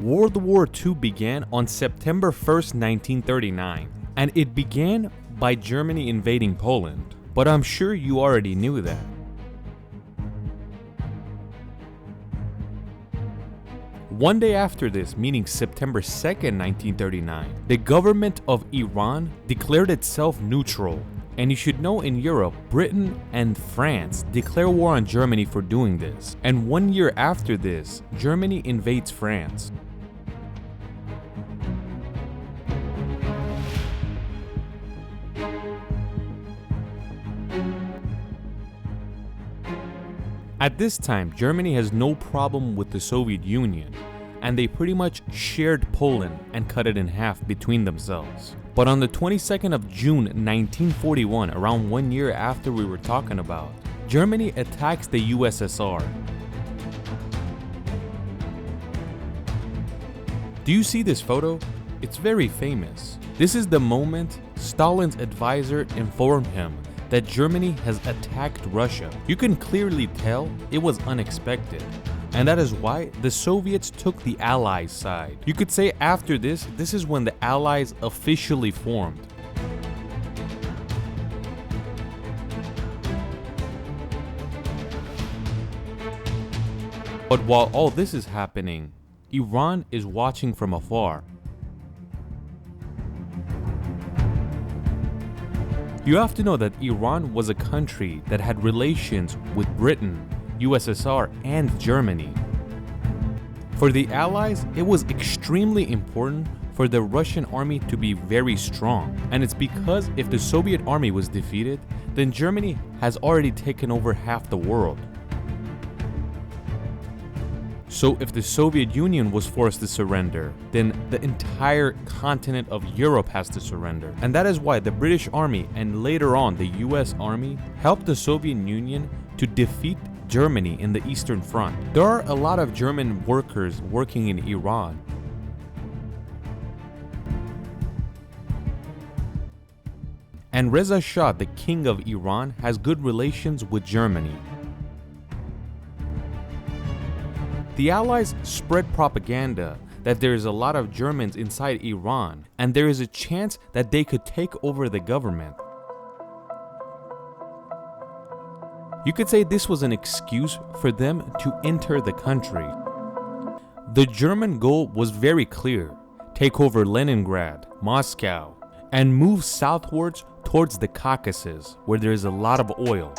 World War II began on September 1st, 1939, and it began by Germany invading Poland. But I'm sure you already knew that. One day after this, meaning September 2nd, 1939, the government of Iran declared itself neutral. And you should know, in Europe, Britain and France declare war on Germany for doing this. And 1 year after this, Germany invades France. At this time, Germany has no problem with the Soviet Union, and they pretty much shared Poland and cut it in half between themselves. But on the 22nd of June 1941, around 1 year after we were talking about, Germany attacks the USSR. Do you see this photo? It's very famous. This is the moment Stalin's advisor informed him that Germany has attacked Russia. You can clearly tell it was unexpected. And that is why the Soviets took the Allies' side. You could say after this is when the Allies officially formed. But while all this is happening, Iran is watching from afar. You have to know that Iran was a country that had relations with Britain, USSR, and Germany. For the Allies, it was extremely important for the Russian army to be very strong. And it's because if the Soviet army was defeated, then Germany has already taken over half the world. So if the Soviet Union was forced to surrender, then the entire continent of Europe has to surrender. And that is why the British Army and later on the US Army helped the Soviet Union to defeat Germany in the Eastern Front. There are a lot of German workers working in Iran. And Reza Shah, the king of Iran, has good relations with Germany. The Allies spread propaganda that there is a lot of Germans inside Iran, and there is a chance that they could take over the government. You could say this was an excuse for them to enter the country. The German goal was very clear: take over Leningrad, Moscow, and move southwards towards the Caucasus, where there is a lot of oil.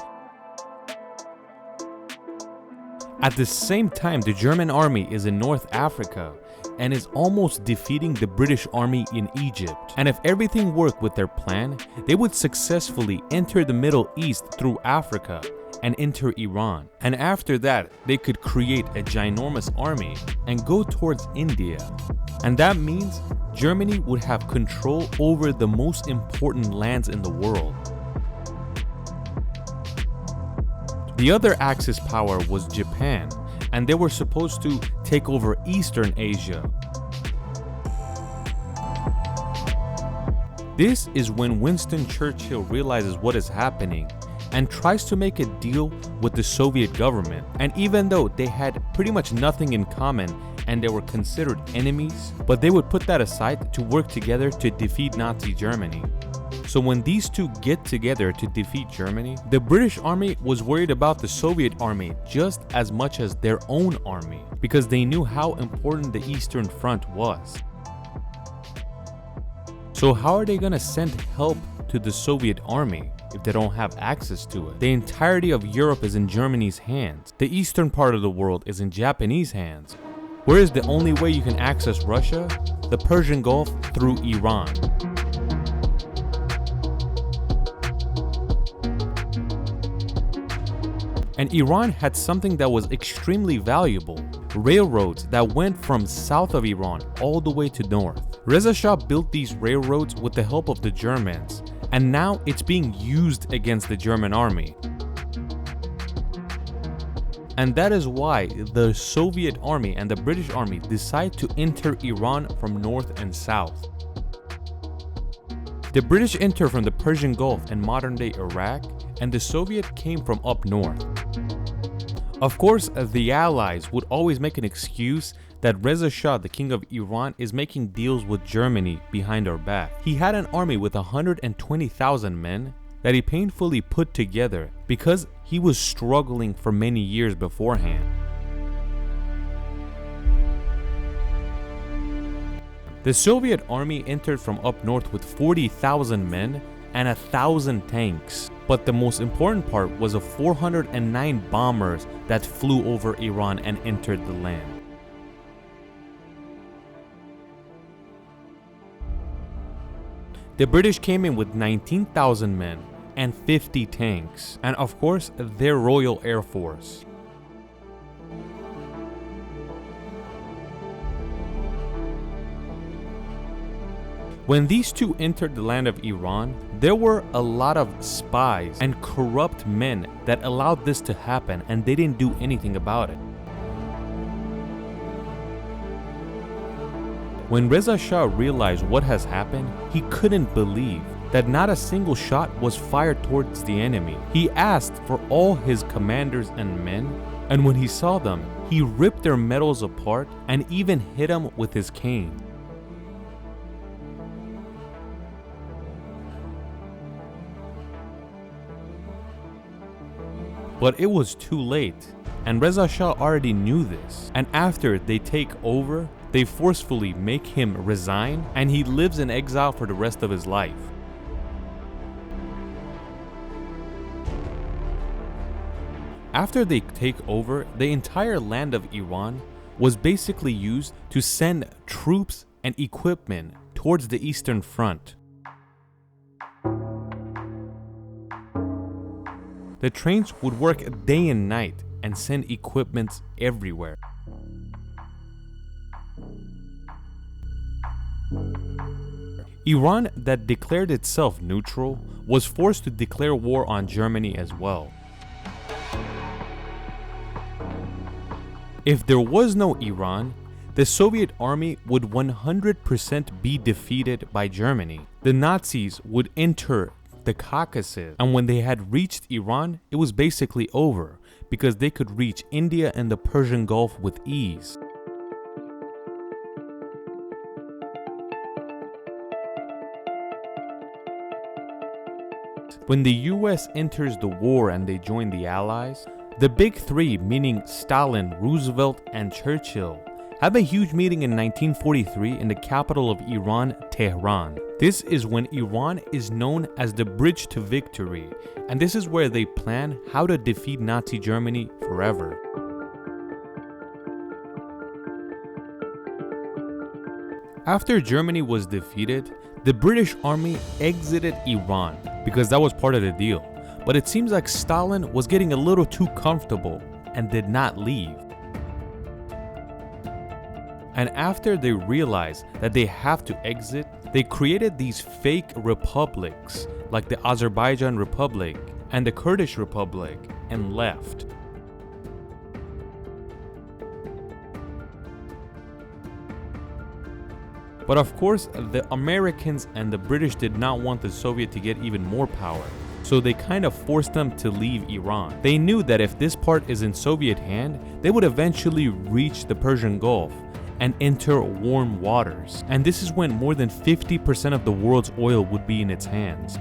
At the same time, the German army is in North Africa and is almost defeating the British army in Egypt. And if everything worked with their plan, they would successfully enter the Middle East through Africa and enter Iran. And after that, they could create a ginormous army and go towards India. And that means Germany would have control over the most important lands in the world. The other Axis power was Japan, and they were supposed to take over Eastern Asia. This is when Winston Churchill realizes what is happening and tries to make a deal with the Soviet government. And even though they had pretty much nothing in common and they were considered enemies, but they would put that aside to work together to defeat Nazi Germany. So when these two get together to defeat Germany, the British army was worried about the Soviet army just as much as their own army, because they knew how important the Eastern Front was. So how are they gonna send help to the Soviet army if they don't have access to it? The entirety of Europe is in Germany's hands. The eastern part of the world is in Japanese hands. Where is the only way you can access Russia? The Persian Gulf through Iran. And Iran had something that was extremely valuable: railroads that went from south of Iran all the way to north. Reza Shah built these railroads with the help of the Germans, and now it's being used against the German army. And that is why the Soviet army and the British army decide to enter Iran from north and south. The British enter from the Persian Gulf and modern-day Iraq, and the Soviet came from up north. Of course, the Allies would always make an excuse that Reza Shah, the king of Iran, is making deals with Germany behind our back. He had an army with 120,000 men that he painfully put together because he was struggling for many years beforehand. The Soviet army entered from up north with 40,000 men and 1,000 tanks. But the most important part was the 409 bombers that flew over Iran and entered the land. The British came in with 19,000 men and 50 tanks, and of course their Royal Air Force. When these two entered the land of Iran, there were a lot of spies and corrupt men that allowed this to happen, and they didn't do anything about it. When Reza Shah realized what has happened, he couldn't believe that not a single shot was fired towards the enemy. He asked for all his commanders and men, and when he saw them, he ripped their medals apart and even hit them with his cane. But it was too late, and Reza Shah already knew this. And after they take over, they forcefully make him resign, and he lives in exile for the rest of his life. After they take over, the entire land of Iran was basically used to send troops and equipment towards the Eastern Front. The trains would work day and night and send equipments everywhere. Iran, that declared itself neutral, was forced to declare war on Germany as well. If there was no Iran, the Soviet army would 100% be defeated by Germany. The Nazis would enter the Caucasus, and when they had reached Iran, it was basically over because they could reach India and the Persian Gulf with ease. When the US enters the war and they join the Allies, the big three, meaning Stalin, Roosevelt, and Churchill, have a huge meeting in 1943 in the capital of Iran, Tehran. This is when Iran is known as the Bridge to Victory, and this is where they plan how to defeat Nazi Germany forever. After Germany was defeated, the British army exited Iran because that was part of the deal. But it seems like Stalin was getting a little too comfortable and did not leave. And after they realized that they have to exit, they created these fake republics like the Azerbaijan Republic and the Kurdish Republic and left. But of course, the Americans and the British did not want the Soviet to get even more power, so they kind of forced them to leave Iran. They knew that if this part is in Soviet hand, they would eventually reach the Persian Gulf and enter warm waters. And this is when more than 50% of the world's oil would be in its hands.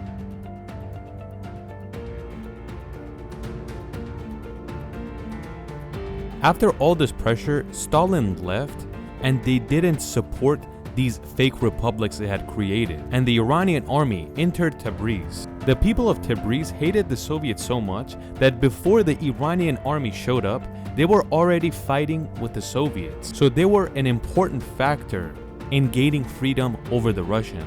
After all this pressure, Stalin left, and they didn't support these fake republics they had created, and the Iranian army entered Tabriz. The people of Tabriz hated the Soviets so much that before the Iranian army showed up, they were already fighting with the Soviets. So they were an important factor in gaining freedom over the Russians.